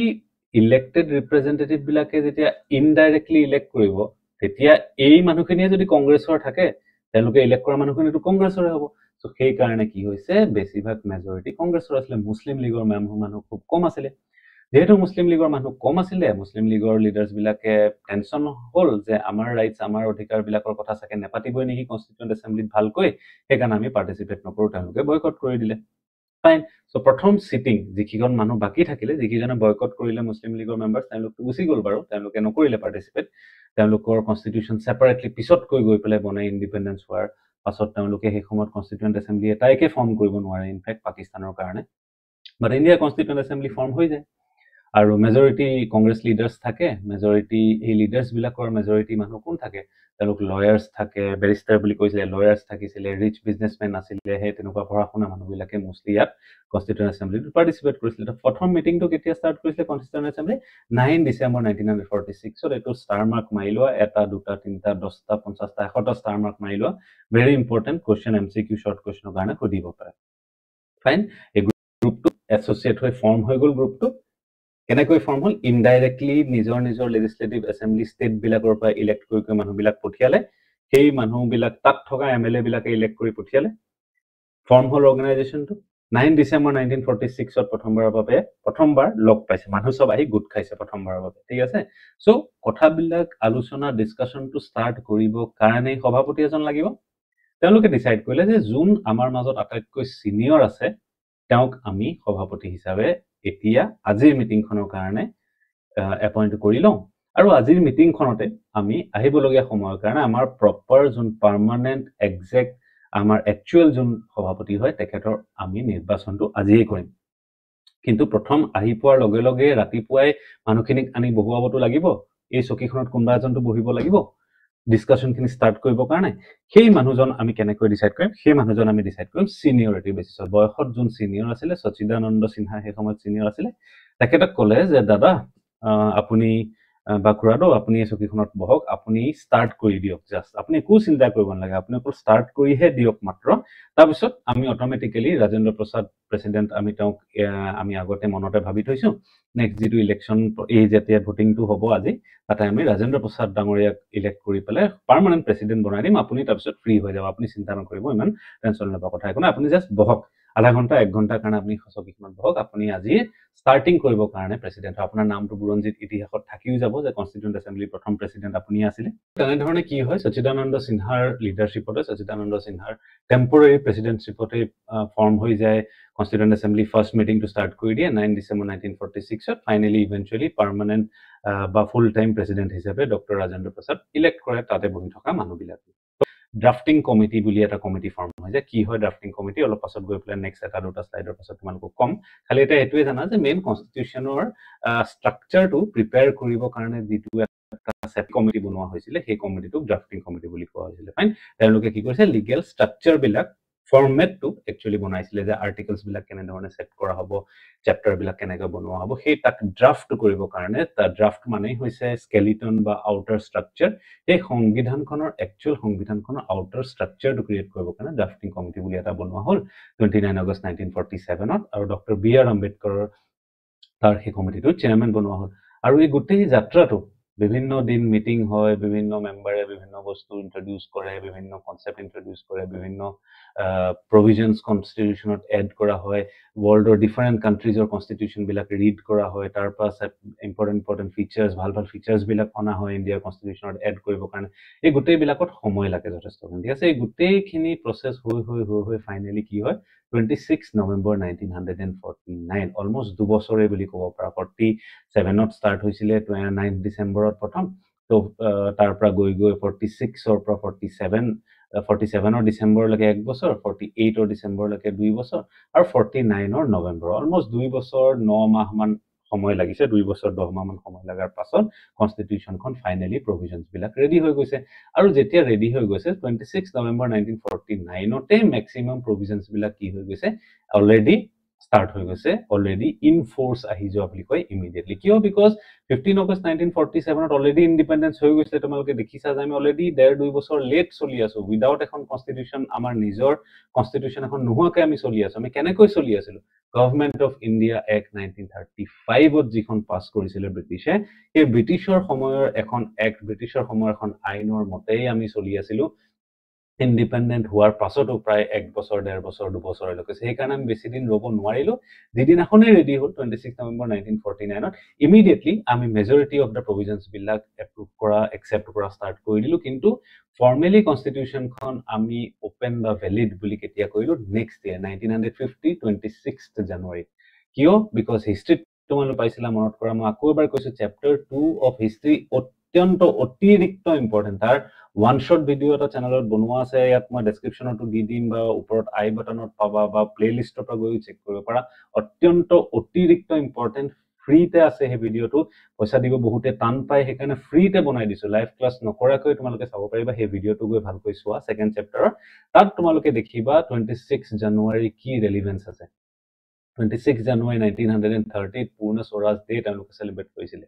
ইলেক্টেড ৰিপ্ৰেজেন্টেটিভ বিলাকে যেতিয়া ইনডাইৰেক্টলি ইলেক্ট কৰিব তেতিয়া এই মানুহখিনিয়ে যদি কংগ্ৰেছৰ থাকে তেওঁলোকে ইলেক্ট কৰা মানুহখিনিটো কংগ্ৰেছৰে হ'ব সো সেই কাৰণে কি হৈছে বেছিভাগ মেজৰিটি কংগ্ৰেছৰ আছিল মুছলিম লীগৰ মানুহ খুব কম আছিল যেহেতু মুছলিম লীগৰ মানুহ কম আছিল মুছলিম লীগৰ লিডাৰ্স বিলাকে টেনচন হল যে আমাৰ ৰাইটস আমাৰ অধিকাৰ বিলাকৰ কথা সাকে নেপাতিবই নেকি কনস্টিটিউয়েন্ট এছেম্বলিত ভালকৈ সেইকাৰণে আমি পাৰ্টিসিপেট নকৰো তেওঁলোকে বয়কট কৰি দিলে ফাইন সো প্ৰথম সিটিং যিকিজন মানুহ বাকি থাকিলে যিকিজনে বয়কট কৰিলে মুছলিম লীগৰ মেম্বাৰ্স তেওঁলোক গুছি গল বাৰু তেওঁলোকে নকৰিলে পাৰ্টিসিপেট তেওঁলোকৰ কনস্টিটিউশন সেপাৰেটলি পিছত গৈ পেলাই বনাই ইন্ডিপেন্ডেন্স হোৱাৰ পাছত তেওঁলোকে সেই সময়ত কনস্টিটিউয়েন্ট এছেম্বলি এটাইকে ফৰ্ম কৰিব নোৱাৰে ইনফেক্ট পাকিস্তানৰ কাৰণে বাট ইণ্ডিয়া কনস্টিটিউয়েন্ট এছেম্বলি ফৰ্ম হৈ যায় আৰু মেজৰিটি কংগ্ৰেছ লিডাৰ্স থাকে মেজৰিটি এই লিডাৰ্স বিলাকৰ মেজৰিটি মানুহ কোন থাকে তেওঁলোক লয়াৰ্স থাকে বেৰিষ্টাৰ বুলি কৈছিলে লয়াৰ্স থাকিছিলে ৰিচ বিজনেছমেন আছিলে হে তেনেকুৱা পঢ়াশুনা মানুহ বিলাকে মোস্টলি ইয়াত কনস্টিটিউয়েন্ট এছেম্বলিত পাৰ্টিসিপেট কৰিছিল প্ৰথম মিটিংটো কেতিয়া ষ্টাৰ্ট কৰিছিলে কনস্টিটিউয়েন্ট এছেম্বলি 9 ডিসেম্বৰ 1946 ত এটো ষ্টাৰ মাৰ্ক মাৰিলোৱা এটা দুটা তিনটা 10টা 50টা 100টা ষ্টাৰ মাৰ্ক মাৰিলোৱা very important question MCQ short কোৱেশ্চনৰ কাৰণে সুধিব পাৰে ফাইন এই গ্ৰুপটো এছ'চিয়েট হৈ ফৰ্ম হৈ গল গ্ৰুপটো কেনেকৈ ফৰ্ম হল ইনডাইৰেক্টলি নিজৰ লেজিসলেটিভ এছেম্বলি ষ্টেট বিলাকৰ পৰা ইলেক্ট কৰি মানুহ বিলাক পঠিয়ালে সেই মানুহ বিলাক তাত থকা এমএলএ বিলাকে ইলেক্ট কৰি পঠিয়ালে ফৰ্ম হল অৰ্গানাইজেশনটো 9 ডিসেম্বৰ 1946 ত প্ৰথমবাৰ লগ পাইছে মানুহ সব আহি গুট খাইছে প্ৰথমবাৰৰ বাবে ঠিক আছে সো কথাবিলাক আলোচনা ডিসকাশনটো ষ্টাৰ্ট কৰিব কাৰণে সভাপতি এজন লাগিব তেওঁলোকে ডিসাইড কৰিলে যে জুন আমাৰ মাজত আটাইতকৈ সিনিয়ৰ আছে তেওঁক আমি সভাপতি হিচাপে এতিয়া আজিৰ মিটিংখনৰ কাৰণে এপইন্ট কৰি লওঁ আৰু আজিৰ মিটিংখনতে আমি আহিবলগীয়া সময়ৰ কাৰণে আমাৰ প্ৰপাৰ জুন পাৰ্মানেন্ট এক্সাক্ট আমাৰ একচুয়াল জুন সভাপতি হয় তেখেতৰ আমি নিৰ্বাচনটো আজিয়ে কৰিম কিন্তু প্ৰথম আহি পোৱাৰ লগে লগে ৰাতিপুৱাই মানুহখিনিক আনি বহুৱাবটো লাগিব এই চকীখনত কোনবা এজনটো বহিব লাগিব ডিসকাশন খিনি ষ্টাৰ্ট কৰিব কাৰণে সেই মানুহজন আমি কেনেকৈ ডিসাইড কৰিম সেই মানুহজন আমি ডিসাইড কৰিম সিনিয়ৰিটি বেসিছত বয়সত যোন সিনিয়ৰ আছিল সচিদানন্দ সিনহা সেই সময়ত সিনিয়ৰ আছিল তেখেতক ক'লে যে দাদা আপুনি বাকুৰাদো আপুনি এই চকীখনত বহক আপুনি ষ্টাৰ্ট কৰি দিয়ক জাস্ট আপুনি একো চিন্তা কৰিব নালাগে আপুনি অকল ষ্টাৰ্ট কৰিহে দিয়ক মাত্ৰ তাৰপিছত আমি অটোমেটিক্যালি ৰাজেন্দ্ৰ প্ৰসাদ প্ৰেসিডেন্ট আমি তেওঁক আমি আগতে মনতে ভাবি থৈছো নেক্সট যেটো ইলেকশন এই যেতিয়া ভোটিংটো হ'ব আজি তাতে আমি ৰাজেন্দ্ৰ প্ৰসাদ ডাঙৰীয়াক ইলেক্ট কৰি পেলাই পাৰ্মানেন্ট প্ৰেসিডেন্ট বনাই দিম আপুনি তাৰপিছত ফ্ৰী হৈ যাব আপুনি চিন্তা নকৰিব ইমান টেনচন নলব কথা একো আপুনি জাস্ট বহক আধা ঘন্টা 1 ঘন্টা কাৰণে আপুনি চকীখনত বহক আপুনি আজি স্টাৰ্টিং কৰিব কাৰণে প্ৰেসিডেন্ট আপোনাৰ নামটো বুৰঞ্জিত ইতিহাসত থাকিও যাব যে কনস্টিটিউয়েন্ট এছেম্বলি প্ৰথম প্ৰেসিডেন্ট আপুনি আছিলে তেনে ধৰণে কি হয় সচিদানন্দ সিনহাৰ লিডাৰশ্বিপতে সচিদানন্দ সিনহাৰ টেম্পৰাৰী প্ৰেসিডেন্টশ্বিপতে ফৰ্ম হৈ যায় constituent assembly first meeting to start কৰি দিয়ে 9 ডিসেম্বৰ 1946 ত ফাইনালি ইভেন্চুয়ালি পাৰ্মানেন্ট বা ফুল টাইম প্ৰেসিডেন্ট হিচাপে ডক্টৰ ৰাজেন্দ্ৰ প্ৰসাদ ইলেক্ট কৰে তাতে বহি থকা মানুহবিলাক ড্ৰাফটিং কমিটি বুলি এটা কমিটি ফৰ্ম হৈ যায় কি হয় ড্ৰাফটিং কমিটি অলপ পাছত গৈ পেলাই নেক্সট এটা দুটা স্লাইডৰ পাছত তোমালোকক কম খালি এটা এটোৱে জানা যে মেইন কনস্টিটিউশনৰ ষ্ট্ৰাকচাৰটো প্ৰিপেয়াৰ কৰিব কাৰণে যেটো এটা সেট কমিটি বনোৱা হৈছিল সেই কমিটিটোক ড্ৰাফটিং কমিটি বুলি কোৱা হৈছিল ফাইন তেওঁলোকে কি কৰিছে লিগ্যাল ষ্ট্ৰাকচাৰ বিলাক ফৰ্মেটটো একচুৱেলি বনাইছিলে যে আৰ্টিকলছবিলাক কেনেধৰণে ছেট কৰা হ'ব, চেপ্টাৰবিলাক কেনেকৈ বনোৱা হ'ব, সেই তাক ড্ৰাফ্ট কৰিবৰ কাৰণে তাৰ ড্ৰাফ্ট মানেই হৈছে স্কেলিটন বা আউটাৰ ষ্ট্ৰাকচাৰ। সেই সংবিধানখনৰ একচুৱেল সংবিধানখনৰ আউটাৰ ষ্ট্ৰাকচাৰটো ক্ৰিয়েট কৰিবৰ কাৰণে ড্ৰাফটিং কমিটি বুলি এটা বনোৱা হ'ল 29 আগষ্ট 1947 আৰু ডক্টৰ বি আৰ আম্বেদকাৰৰ তাৰ সেই কমিটিটোৰ চেয়াৰমেন বনোৱা হ'ল। আৰু এই গোটেই যাত্ৰাটো বিভিন্ন দিন মিটিং হয়, বিভিন্ন মেম্বাৰে বিভিন্ন বস্তু ইন্ট্ৰডিউচ কৰে, বিভিন্ন কনচেপ্ট ইন্ট্ৰডিউচ কৰে, বিভিন্ন প্ৰভিজনছ কনষ্টিটিউশ্যনত এড কৰা হয়, ৱৰ্ল্ডৰ ডিফাৰেণ্ট কাণ্ট্ৰিজৰ কনষ্টিটিউশ্যনবিলাক ৰিড কৰা হয়, তাৰ পৰা ইম্পৰ্টেণ্ট ফিচাৰ্ছ ভাল ফিচাৰ্ছবিলাক অনা হয় ইণ্ডিয়াৰ কনষ্টিটিউশ্যনত এড কৰিবৰ কাৰণে। এই গোটেইবিলাকত সময় লাগে যথেষ্ট, ঠিক আছে। এই গোটেইখিনি প্ৰচেছ হৈ ফাইনেলি কি হয় 26 নৱেম্বৰ 1949, অলমষ্ট 2 বছৰে বুলি ক'ব পাৰা। 47ত ষ্টাৰ্ট হৈছিলে 9 ডিচেম্বৰত প্ৰথম, তো তাৰ পৰা গৈ 46ৰ পৰা 47ৰ ডিচেম্বৰলৈকে 1 বছৰ, 48ৰ ডিচেম্বৰলৈকে 2 বছৰ আৰু 49ৰ নৱেম্বৰ, অলমষ্ট 2 বছৰ 9 মাহমান সময় লাগিছে। 2 বছৰ 10 মাহমান সময় লগাৰ পাছত কনষ্টিটিউশ্যনখন ফাইনেলি প্ৰভিজনছবিলাক ৰেডি হৈ গৈছে। আৰু যেতিয়া ৰেডি হৈ গৈছে 26 নৱেম্বৰ 1949তে মেক্সিমাম প্ৰভিজনছবিলাক কি হৈ গৈছে, অলৰেডি ষ্টাৰ্ট হৈ গৈছে, অলৰেডি ইন ফ'ৰ্চ আহি যোৱা বুলি কয় ইমিডিয়েটলি। কিয়? বিকজ 15 আগষ্ট 1947ত অলৰেডি ইণ্ডিপেণ্ডেঞ্চ হৈ গৈছে। তোমালোকে দেখিছা যে আমি অলৰেডি 1.5-2 বছৰ লেট চলি আছো, উইদাউট এখন কনষ্টিটিউশ্যন, আমাৰ নিজৰ কনষ্টিটিউশ্যন এখন নোহোৱাকৈ আমি চলি আছো। আমি কেনেকৈ চলি আছিলো? গভৰ্ণমেণ্ট অফ ইণ্ডিয়া এক্ট 1935ত যিখন পাছ কৰিছিলে ব্ৰিটিছে, সেই ব্ৰিটিছৰ সময়ৰ এখন এক্ট, ব্ৰিটিছৰ সময়ৰ এখন আইনৰ মতেই আমি চলি আছিলো ইণ্ডিপেণ্ডেণ্ট হোৱাৰ পাছতো প্ৰায় 1 বছৰ 1.5 বছৰ 2 বছৰলৈকে। সেইকাৰণে আমি বেছি দিন ৰ'ব নোৱাৰিলো। যিদিনাখনেই ৰেডি হ'ল 26 নৱেম্বৰ 1949ত, ইমিডিয়েটলি আমি মেজৰিটি অফ দ্য প্ৰভিজনছবিলাক এপ্ৰুভ কৰা, একচেপ্ট কৰা ষ্টাৰ্ট কৰি দিলোঁ। কিন্তু ফৰ্মেলি কনষ্টিটিউশ্যনখন আমি অপেন বা ভেলিড বুলি কেতিয়া কৰিলোঁ? নেক্সট ইয়েৰ 1950 26 জানুৱাৰী। কিয়? বিকজ হিষ্ট্ৰীত তোমালোকে পাইছিলা, মনত কৰা, মই আকৌ এবাৰ কৈছোঁ, চেপ্টাৰ 2 অফ হিষ্ট্ৰী অত্যন্ত অতিৰিক্ত ইম্পৰ্টেণ্ট। তাৰ ওৱান শ্বট ভিডিঅ' এটা চেনেলত বনোৱা আছে, ইয়াত মই ডেছক্ৰিপশ্যনতো দি দিম বা ওপৰত আই বাটনত পাবা বা প্লে লিষ্টৰ পৰা গৈ চেক কৰিব পাৰা। অত্যন্ত অতিৰিক্ত ইম্পৰ্টেণ্ট, ফ্ৰীতে আছে সেই ভিডিঅ'টো। পইচা দিব বহুতে টান পায়, সেইকাৰণে ফ্ৰীতে বনাই দিছোঁ। লাইভ ক্লাছ নকৰাকৈ তোমালোকে চাব পাৰিবা। সেই ভিডিঅ'টো গৈ ভালকৈ চোৱা, ছেকেণ্ড চেপ্টাৰৰ। তাত তোমালোকে দেখিবা 26 জানুৱাৰী কি ৰেলিভেঞ্চ আছে। 26 জানুৱাৰী 1930ত পূৰ্ণ স্বৰাজ ডে তেওঁলোকে চেলিব্ৰেট কৰিছিলে।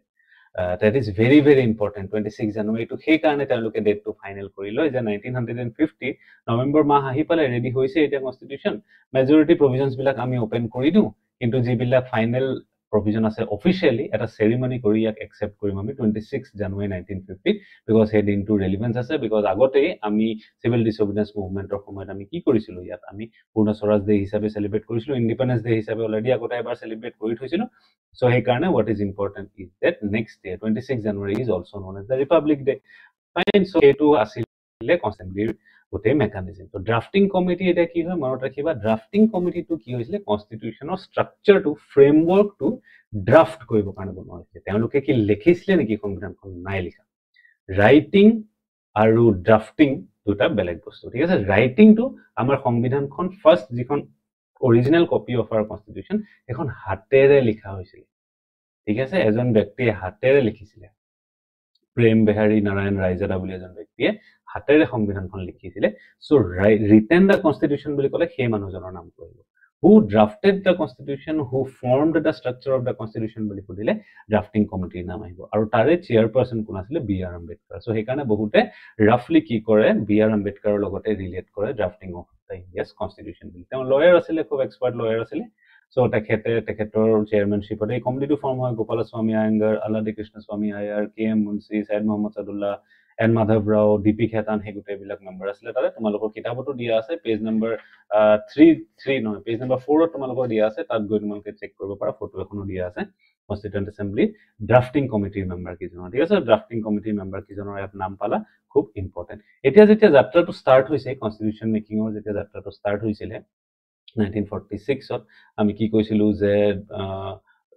that is very very important। 26 জানুৱাৰীটো সেইকাৰণে তেওঁলোকে ডেটটো ফাইনেল কৰি লয় যে 1950 নৱেম্বৰ মাহ আহি পালে, ৰেডি হৈছে এতিয়া কনষ্টিটিউশ্যন, মেজৰিটি প্ৰভিজনছবিলাক আমি অপেন কৰি দিওঁ, কিন্তু যিবিলাক ফাইনেল প্ৰভিজন আছে অফিচিয়েলি এটা চেৰিমনি কৰি ইয়াক একচেপ্ট কৰিম আমি 26 জানুৱাৰী 1950, বিকজ সেই দিনটো ৰেলিভেঞ্চ আছে। বিকজ আগতেই আমি চিভিল ডিছঅবিডিয়েঞ্চ মুভমেণ্টৰ সময়ত আমি কি কৰিছিলোঁ, ইয়াত আমি পূৰ্ণ স্বৰাজ ডে হিচাপে চেলিব্ৰেট কৰিছিলোঁ, ইণ্ডিপেণ্ডেঞ্চ ডে হিচাপে অলৰেডি আগতে এবাৰ চেলিব্ৰেট কৰি থৈছিলোঁ। So সেইকাৰণে what is important is that next day 26 January is also known as the Republic Day. Fine, so এইটো আছিলে কনষ্টেণ্টলিৰ গোটেই মেকানিজম। তো ড্ৰাফটিং কমিটি এতিয়া কি হয় মনত ৰাখিবা, ড্ৰাফটিং কমিটিটো কি হৈছিলে, কনষ্টিটিউশ্যনৰ ষ্ট্ৰাকচাৰটো, ফ্ৰেমৱৰ্কটো ড্ৰাফ্ট কৰিবৰ কাৰণে বনোৱা হৈছিলে। তেওঁলোকে কি লিখিছিলে নেকি সংবিধানখন? নাই লিখা। ৰাইটিং আৰু ড্ৰাফটিং দুটা বেলেগ বস্তু, ঠিক আছে। ৰাইটিংটো আমাৰ সংবিধানখন ফাৰ্ষ্ট যিখন original copy of our constitution, এখন হাতেৰে লিখা হৈছিল, ঠিক আছে। এজন ব্যক্তিয়ে হাতেৰে লিখিছিলে, প্ৰেম বিহাৰী নাৰায়ণ ৰায়জাদা বুলি এজন ব্যক্তিয়ে হাতেৰে সংবিধানখন লিখিছিলে। চ' ৰিটেন দ্য কনষ্টিটিউশ্যন বুলি ক'লে সেই মানুহজনৰ নাম কৰিব। Who drafted the constitution, who formed the structure of the constitution বুলি সুধিলে ড্ৰাফটিং কমিটিৰ নাম আহিব। আৰু তাৰে চেয়াৰপাৰ্চন কোন আছিলে? B R Ambedkar. চ' সেইকাৰণে বহুতে ৰাফলি কি কৰে, বি আৰ আম্বেদকাৰৰ লগতে ৰিলেট কৰে drafting of the India's constitution বুলি। তেওঁ লয়াৰ আছিলে, খুব এক্সপাৰ্ট লয়াৰ আছিলে। চ' তেখেতৰ চেয়াৰমেনশ্বিপত এই কমিটিটো ফৰ্ম হয়। Gopalaswami Ayyangar, Alladi Krishnaswami Ayyar, K M Munshi, Saiyid Muhammad Saadulla, N Madhava Rao, D P Khaitan, সেই গোটেইবিলাক মেম্বাৰ আছিলে তাতে। তোমালোকৰ কিতাপতো দিয়া আছে, পেজ নম্বৰ 4ত তোমালোকৰ দিয়া আছে, তাত গৈ তোমালোকে চেক কৰিব পাৰা, ফটো এখনো দিয়া আছে কনষ্টিটিউৱেণ্ট এছেম্বলি ড্ৰাফটিং কমিটিৰ মেম্বাৰ কেইজনৰ, ঠিক আছে। ড্ৰাফটিং কমিটিৰ মেম্বাৰ কেইজনৰ ইয়াত নাম পালা, খুব ইম্পৰ্টেণ্ট। এতিয়া যেতিয়া যাত্ৰাটো ষ্টাৰ্ট হৈছে, কনষ্টিটিউশ্যন মেকিঙৰ যেতিয়া যাত্ৰাটো ষ্টাৰ্ট হৈছিলে 1946ত, আমি কি কৈছিলোঁ যে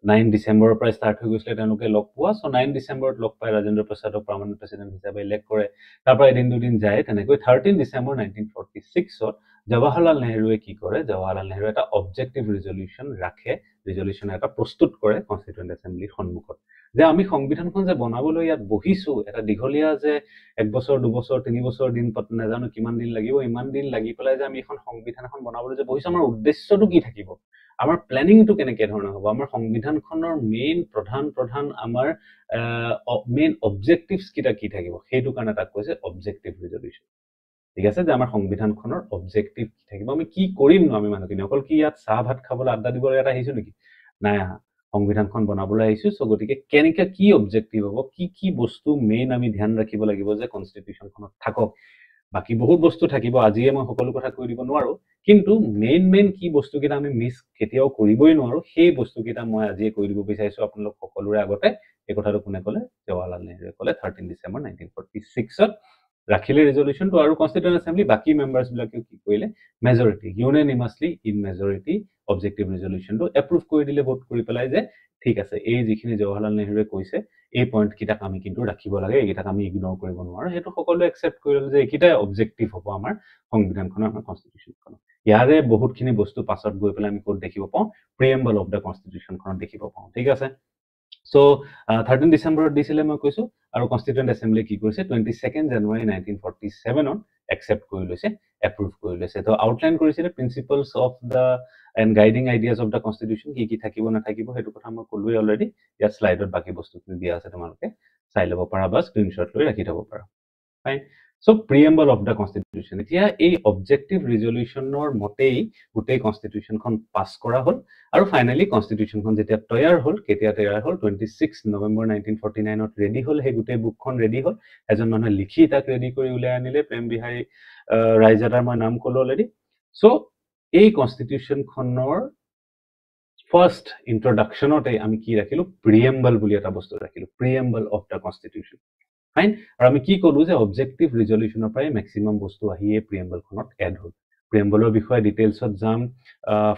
9 ডিসেম্বৰৰ পৰা ষ্টাৰ্ট হৈ গৈছিলে তেওঁলোকে লগ পোৱা সো 9 ডিসেম্বৰত লগ পাই ৰাজেন্দ্ৰ প্ৰসাদক পাৰ্মানেন্ট প্ৰেসিডেন্ট হিচাপে ইলেক্ট কৰে তাৰ পৰা এদিন দুদিন যায় তেনেকৈ 13 ডিসেম্বৰ 1946 জৱাহৰলাল নেহৰুৱে কি কৰে জৱাহৰলাল নেহৰু এটা অবজেক্টিভ ৰিজলিউশন ৰাখে ৰিজলিউশন এটা প্ৰস্তুত কৰে কনস্টিটিউয়েন্ট এছেম্বলিৰ সন্মুখত যে আমি সংবিধানখন যে বনাবলৈ ইয়াত বহিছো এটা দীঘলীয়া যে 1 বছৰ 2 বছৰ 3 বছৰ দিন পত নাজানো কিমান দিন লাগিব ইমান দিন লাগি পেলাই যে আমি এখন সংবিধান এখন বনাবলৈ যে বহিছো আমাৰ উদ্দেশ্যটো কি থাকিব আমাৰ প্ল্যানিংটো কেনেকৈ ধৰণৰ হ'ব আমাৰ সংবিধানখনৰ মেইন প্ৰধান আমাৰ মেইন অবজেক্টিভস কিটা কি থাকিব সেইটো কাৰণে তাক কৈছে অবজেক্টিভ ৰিজলিউশন ঠিক আছে যে আমাৰ সংবিধানখনৰ অবজেক্টিভ কি থাকিব আমি কি কৰিম ন আমি মানুহখিনি অকল কি ইয়াত চাহ ভাত খাবলৈ আড্ডা দিবলৈ এটা আহিছো নেকি নাই সংবিধানখন বনাবলৈ আহিছো সো গতিকে কেনেকৈ কি অবজেক্টিভ হ'ব কি বস্তু মেইন আমি ধ্যান ৰাখিব লাগিব যে কনস্টিটিউশনখনত থাকক বাকি বহুত বস্তু থাকিব আজিয়ে মই সকলো কথা কৈ দিব নোৱাৰো কিন্তু মেইন কি বস্তু কিটা আমি মিস কেতিয়াও কৰিবই নোৱাৰো সেই বস্তু কিটা মই আজিয়ে কৈ দিব বিচাৰিছো আপোনালোক সকলোৰে আগতে এই কথাটো কোনে ক'লে জৱাহৰলাল নেহৰুৱে ক'লে 13 ডিসেম্বৰ 1946 ৰাখিলে ৰিজলিউশনটো আৰু কনস্টিটিউয়েন্ট এছেম্বলি বাকি মেম্বাৰস বিলাকে কি কৰিলে majority unanimously in majority objective ৰিজলিউশনটো এপ্ৰুভ কৰি দিলে ভোট কৰি পেলাই যে ঠিক আছে এই যিখিনি জৱাহৰলাল নেহৰুৱে কৈছে এই পইণ্ট কিটা আমি কিন্তু ৰাখিব লাগে এইটা আমি ইগনোৰ কৰিব নোৱাৰো হেতু সকলোৱে একচেপ্ট কৰিলে যে এইকিটা অবজেক্টিভ হ'ব আমাৰ সংবিধানখনৰ আমাৰ কনস্টিটিউশনখনৰ ইয়াৰে বহুতখিনি বস্তু পাছত গৈ পেলাই আমি কোড দেখিব পাওঁ প্ৰিএম্বল অফ দা কনস্টিটিউশনখনত দেখিব পাওঁ ঠিক আছে সো 13 ডিসেম্বৰত দিছিলে মই কৈছো আৰু কনস্টিটিউয়েন্ট এছেম্বলি কি কৰিছে 22 জানুৱাৰী 1947 ত একচেপ্ট কৰি লৈছে এপ্ৰুভ কৰি লৈছে তো আউটলাইন কৰিছিলে principles of the and guiding ideas of the constitution কি থাকিব না থাকিব হেতু কথা মই কলোই অলৰেডি ইয়াত স্লাইডত বাকি বস্তুখিনি দিয়া আছে তোমালোকে চাই ল'ব পাৰা বা স্ক্ৰিনশ্বট লৈ ৰাখি থব পাৰা fine so preamble of the constitution এতিয়া এই অবজেক্টিভ ৰিজলিউশনৰ মতেই গোটেই কনস্টিটিউশনখন পাস কৰা হ'ল আৰু ফাইনালি কনস্টিটিউশনখন যেতিয়া তৈয়াৰ হ'ল কেতিয়া তৈয়াৰ হ'ল 26 নৱেম্বৰ 1949 ত ৰেডি হ'ল হে গোটেই বুকখন ৰেডি হ'ল এজন মানুহে লিখি তাক ৰেডি কৰি উলাই আনিলে প্ৰেম বিহাৰী ৰাইজাদাৰ মই নাম ক'লো অলৰেডি সো এই কনস্টিটিউশনখনৰ ফাৰ্স্ট ইন্ট্ৰোডাকশনতে আমি কি ৰাখিলো প্ৰিএম্বল বুলি এটা বস্তু ৰাখিলো প্ৰিএম্বল অফ দা কনস্টিটিউশন ফাইন আৰু আমি কি ক'লো যে অবজেক্টিভ ৰিজলিউশনৰ পৰাই ম্যাক্সিমাম বস্তু আহিয়ে প্ৰিএম্বলখনত এড হ'ল প্ৰিএম্বলৰ বিষয়ে ডিটেইলছত যাম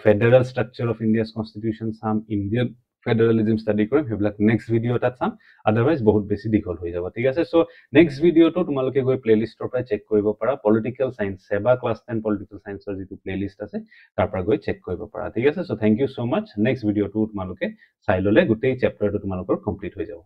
federal structure of India's constitution চাম ইণ্ডিয়ান ফেডাৰেলিজম ষ্টাডি কৰিম হেবিলাক নেক্সট ভিডিও এটাত চাম আদাৰৱাইজ বহুত বেছি দীঘল হৈ যাব ঠিক আছে সো নেক্সট ভিডিওটো তোমালোকে গৈ প্লেলিষ্টৰ পৰা চেক কৰিব পাৰা পলিটিক্যাল সায়েন্স সেবা ক্লাস 10 পলিটিক্যাল সায়েন্সৰ যিটো প্লেলিষ্ট আছে তাৰ পৰা গৈ চেক কৰিব পাৰা ঠিক আছে সো থ্যাংক ইউ সো মাচ নেক্সট ভিডিওটো তোমালোকে চাই ললে গোটেই চেপ্টাৰটো তোমালোকৰ কমপ্লিট হৈ যাব